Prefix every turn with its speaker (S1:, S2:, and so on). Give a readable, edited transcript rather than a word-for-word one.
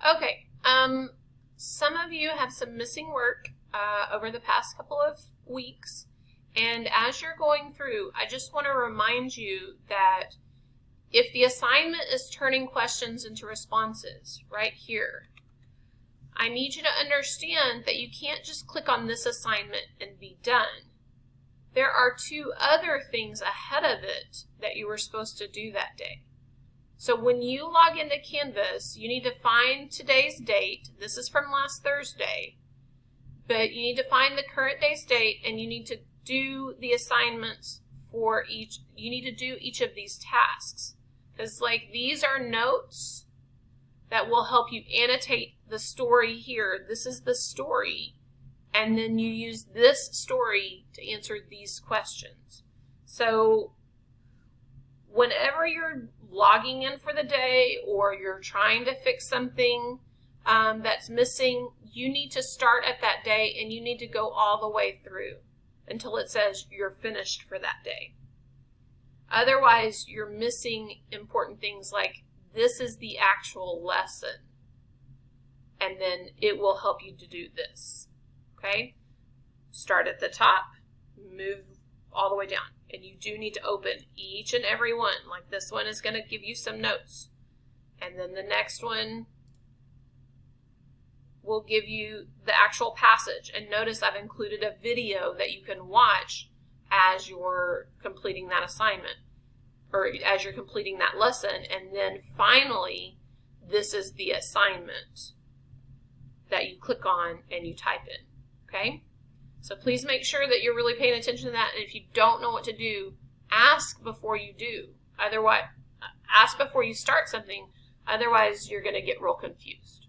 S1: Okay, some of you have some missing work over the past couple of weeks, and as you're going through, I just want to remind you that if the assignment is turning questions into responses right here, I need you to understand that you can't just click on this assignment and be done. There are 2 other things ahead of it that you were supposed to do that day. So when you log into Canvas, you need to find today's date. This is from last Thursday. But you need to find the current day's date, and you need to do the assignments for each. You need to do each of these tasks. Because these are notes that will help you annotate the story here. This is the story. And then you use this story to answer these questions. So whenever you're logging in for the day or you're trying to fix something that's missing, you need to start at that day and you need to go all the way through until it says you're finished for that day. Otherwise, you're missing important things like this is the actual lesson, and then it will help you to do this. Okay? Start at the top, move all the way down. And you do need to open each and every one. Like this one is going to give you some notes. And then the next one will give you the actual passage. And notice I've included a video that you can watch as you're completing that assignment or as you're completing that lesson. And then finally, this is the assignment that you click on and you type in. Okay? So please make sure that you're really paying attention to that. And if you don't know what to do, ask before you do. Otherwise, ask before you start something. Otherwise, you're going to get real confused.